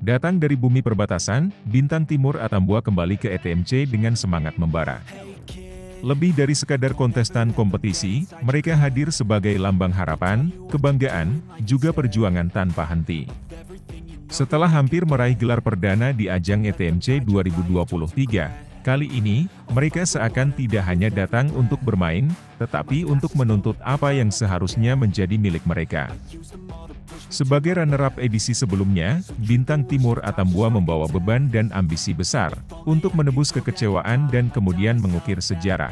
Datang dari bumi perbatasan, Bintang Timur Atambua kembali ke ETMC dengan semangat membara. Lebih dari sekadar kontestan kompetisi, mereka hadir sebagai lambang harapan, kebanggaan, juga perjuangan tanpa henti. Setelah hampir meraih gelar perdana di ajang ETMC 2023, kali ini, mereka seakan tidak hanya datang untuk bermain, tetapi untuk menuntut apa yang seharusnya menjadi milik mereka. Sebagai runner-up edisi sebelumnya, Bintang Timur Atambua membawa beban dan ambisi besar, untuk menebus kekecewaan dan kemudian mengukir sejarah.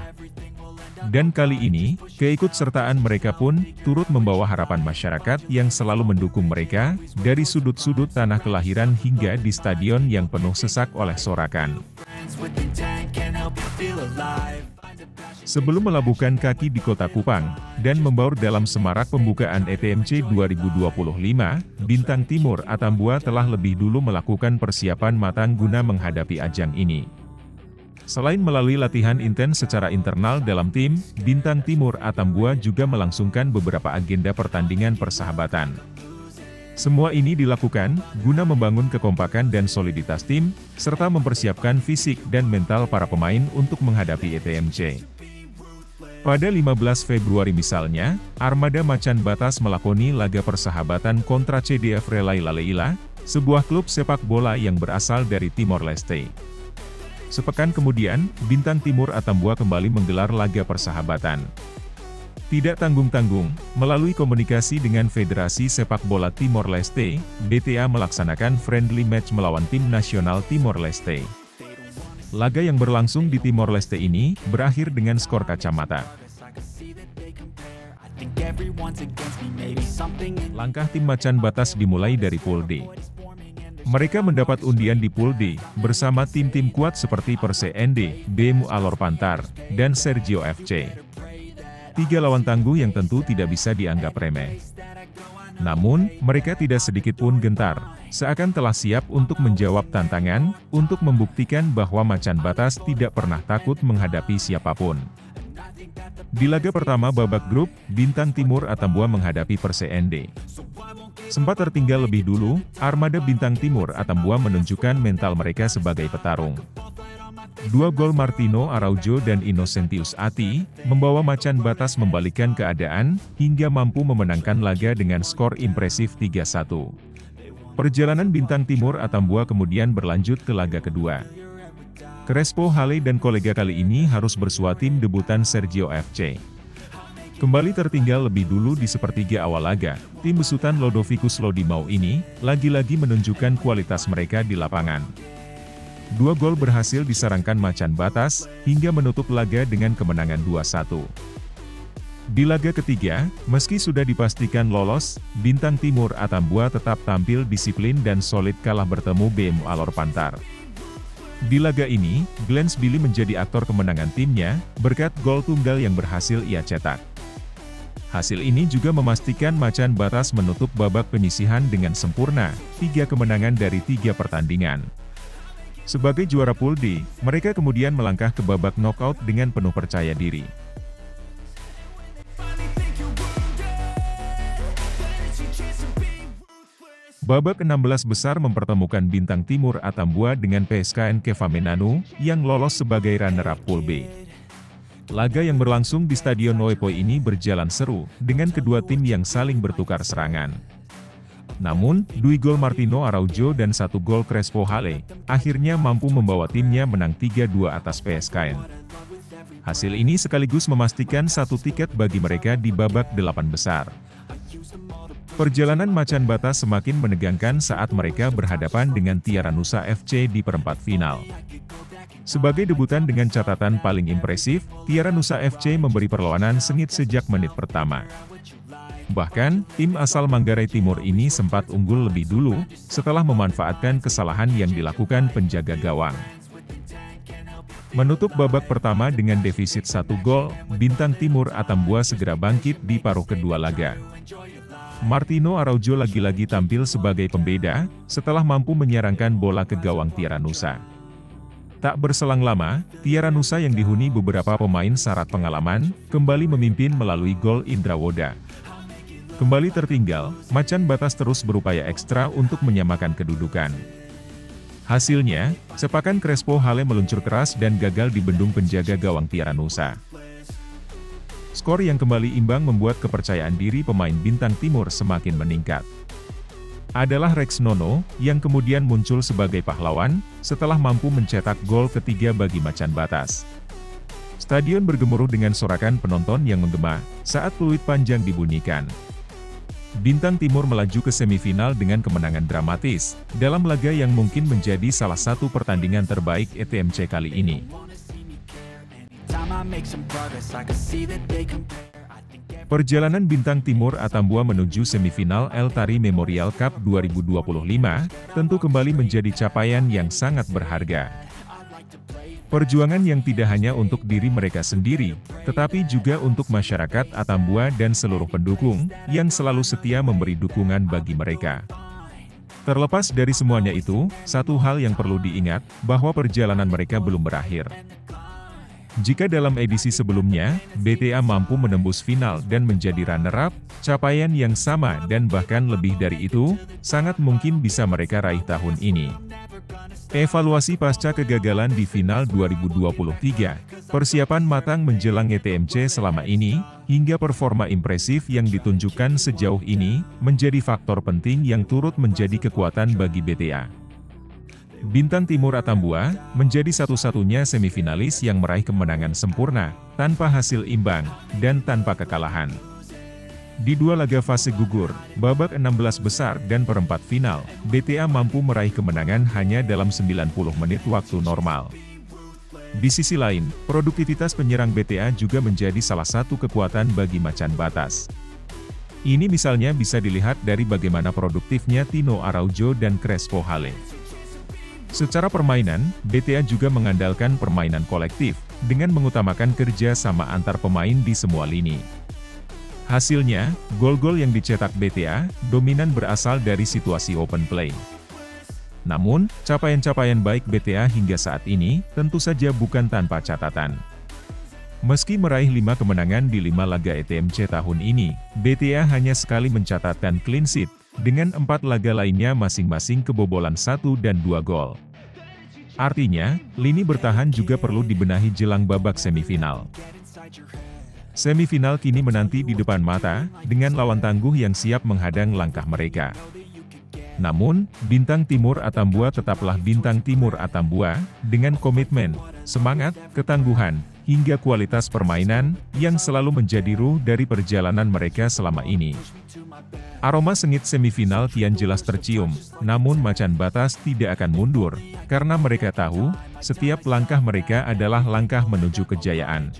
Dan kali ini, keikutsertaan mereka pun, turut membawa harapan masyarakat yang selalu mendukung mereka, dari sudut-sudut tanah kelahiran hingga di stadion yang penuh sesak oleh sorakan. Sebelum melabuhkan kaki di kota Kupang, dan membaur dalam semarak pembukaan ETMC 2025, Bintang Timur Atambua telah lebih dulu melakukan persiapan matang guna menghadapi ajang ini. Selain melalui latihan intens secara internal dalam tim, Bintang Timur Atambua juga melangsungkan beberapa agenda pertandingan persahabatan. Semua ini dilakukan, guna membangun kekompakan dan soliditas tim, serta mempersiapkan fisik dan mental para pemain untuk menghadapi ETMC. Pada 15 Februari misalnya, Armada Macan Batas melakoni laga persahabatan kontra CDF Relay Laleila, sebuah klub sepak bola yang berasal dari Timor Leste. Sepekan kemudian, Bintang Timur Atambua kembali menggelar laga persahabatan. Tidak tanggung-tanggung, melalui komunikasi dengan Federasi Sepak Bola Timor Leste, BTA melaksanakan friendly match melawan tim nasional Timor Leste. Laga yang berlangsung di Timor Leste ini, berakhir dengan skor kacamata. Langkah tim Macan Batas dimulai dari Pool D. Mereka mendapat undian di Pool D, bersama tim-tim kuat seperti Perse ND, BEMU Alor Pantar, dan Sergio FC. 3 lawan tangguh yang tentu tidak bisa dianggap remeh. Namun, mereka tidak sedikit pun gentar, seakan telah siap untuk menjawab tantangan, untuk membuktikan bahwa Macan Batas tidak pernah takut menghadapi siapapun. Di laga pertama babak grup, Bintang Timur Atambua menghadapi Perse ND. Sempat tertinggal lebih dulu, Armada Bintang Timur Atambua menunjukkan mental mereka sebagai petarung. 2 gol Martino Araujo dan Innocentius Ati, membawa Macan Batas membalikkan keadaan, hingga mampu memenangkan laga dengan skor impresif 3-1. Perjalanan Bintang Timur Atambua kemudian berlanjut ke laga kedua. Crespo Hale dan kolega kali ini harus bersua tim debutan Sergio FC. Kembali tertinggal lebih dulu di sepertiga awal laga, tim besutan Lodovicus Lodimau ini, lagi-lagi menunjukkan kualitas mereka di lapangan. 2 gol berhasil disarangkan Macan Batas, hingga menutup laga dengan kemenangan 2-1. Di laga ketiga, meski sudah dipastikan lolos, Bintang Timur Atambua tetap tampil disiplin dan solid kalah bertemu BEMU Alor Pantar. Di laga ini, Glens Billy menjadi aktor kemenangan timnya, berkat gol tunggal yang berhasil ia cetak. Hasil ini juga memastikan Macan Batas menutup babak penyisihan dengan sempurna, 3 kemenangan dari 3 pertandingan. Sebagai juara Pool D, mereka kemudian melangkah ke babak knockout dengan penuh percaya diri. Babak 16 besar mempertemukan Bintang Timur Atambua dengan PSKN Kevamenanu, yang lolos sebagai runner-up Pool B. Laga yang berlangsung di Stadion Noepoi ini berjalan seru, dengan kedua tim yang saling bertukar serangan. Namun, 2 gol Martino Araujo dan 1 gol Crespo Hale, akhirnya mampu membawa timnya menang 3-2 atas PSKN. Hasil ini sekaligus memastikan 1 tiket bagi mereka di babak 8 besar. Perjalanan Macan Batas semakin menegangkan saat mereka berhadapan dengan Tiara Nusa FC di perempat final. Sebagai debutan dengan catatan paling impresif, Tiara Nusa FC memberi perlawanan sengit sejak menit pertama. Bahkan, tim asal Manggarai Timur ini sempat unggul lebih dulu, setelah memanfaatkan kesalahan yang dilakukan penjaga gawang. Menutup babak pertama dengan defisit 1 gol, Bintang Timur Atambua segera bangkit di paruh kedua laga. Martino Araujo lagi-lagi tampil sebagai pembeda, setelah mampu menyerangkan bola ke gawang Tiara Nusa. Tak berselang lama, Tiara Nusa yang dihuni beberapa pemain syarat pengalaman, kembali memimpin melalui gol Indra Woda. Kembali tertinggal, Macan Batas terus berupaya ekstra untuk menyamakan kedudukan. Hasilnya, sepakan Crespo Hale meluncur keras dan gagal dibendung penjaga gawang Tiara Nusa. Skor yang kembali imbang membuat kepercayaan diri pemain Bintang Timur semakin meningkat. Adalah Rex Nono, yang kemudian muncul sebagai pahlawan, setelah mampu mencetak gol ketiga bagi Macan Batas. Stadion bergemuruh dengan sorakan penonton yang menggema, saat peluit panjang dibunyikan. Bintang Timur melaju ke semifinal dengan kemenangan dramatis, dalam laga yang mungkin menjadi salah satu pertandingan terbaik ETMC kali ini. Perjalanan Bintang Timur Atambua menuju semifinal El Tari Memorial Cup 2025, tentu kembali menjadi capaian yang sangat berharga. Perjuangan yang tidak hanya untuk diri mereka sendiri, tetapi juga untuk masyarakat Atambua dan seluruh pendukung, yang selalu setia memberi dukungan bagi mereka. Terlepas dari semuanya itu, satu hal yang perlu diingat, bahwa perjalanan mereka belum berakhir. Jika dalam edisi sebelumnya, BTA mampu menembus final dan menjadi runner-up, capaian yang sama dan bahkan lebih dari itu, sangat mungkin bisa mereka raih tahun ini. Evaluasi pasca kegagalan di final 2023, persiapan matang menjelang ETMC selama ini, hingga performa impresif yang ditunjukkan sejauh ini, menjadi faktor penting yang turut menjadi kekuatan bagi BTA. Bintang Timur Atambua, menjadi satu-satunya semifinalis yang meraih kemenangan sempurna, tanpa hasil imbang, dan tanpa kekalahan. Di dua laga fase gugur, babak 16 besar dan perempat final, BTA mampu meraih kemenangan hanya dalam 90 menit waktu normal. Di sisi lain, produktivitas penyerang BTA juga menjadi salah satu kekuatan bagi Macan Batas. Ini misalnya bisa dilihat dari bagaimana produktifnya Tino Araujo dan Crespo Hale. Secara permainan, BTA juga mengandalkan permainan kolektif, dengan mengutamakan kerja sama antar pemain di semua lini. Hasilnya, gol-gol yang dicetak BTA, dominan berasal dari situasi open play. Namun, capaian-capaian baik BTA hingga saat ini, tentu saja bukan tanpa catatan. Meski meraih 5 kemenangan di 5 laga ETMC tahun ini, BTA hanya sekali mencatatkan clean sheet, dengan 4 laga lainnya masing-masing kebobolan 1 dan 2 gol. Artinya, lini bertahan juga perlu dibenahi jelang babak semifinal. Semifinal kini menanti di depan mata, dengan lawan tangguh yang siap menghadang langkah mereka. Namun, Bintang Timur Atambua tetaplah Bintang Timur Atambua, dengan komitmen, semangat, ketangguhan, hingga kualitas permainan, yang selalu menjadi ruh dari perjalanan mereka selama ini. Aroma sengit semifinal kian jelas tercium, namun Macan Batas tidak akan mundur, karena mereka tahu, setiap langkah mereka adalah langkah menuju kejayaan.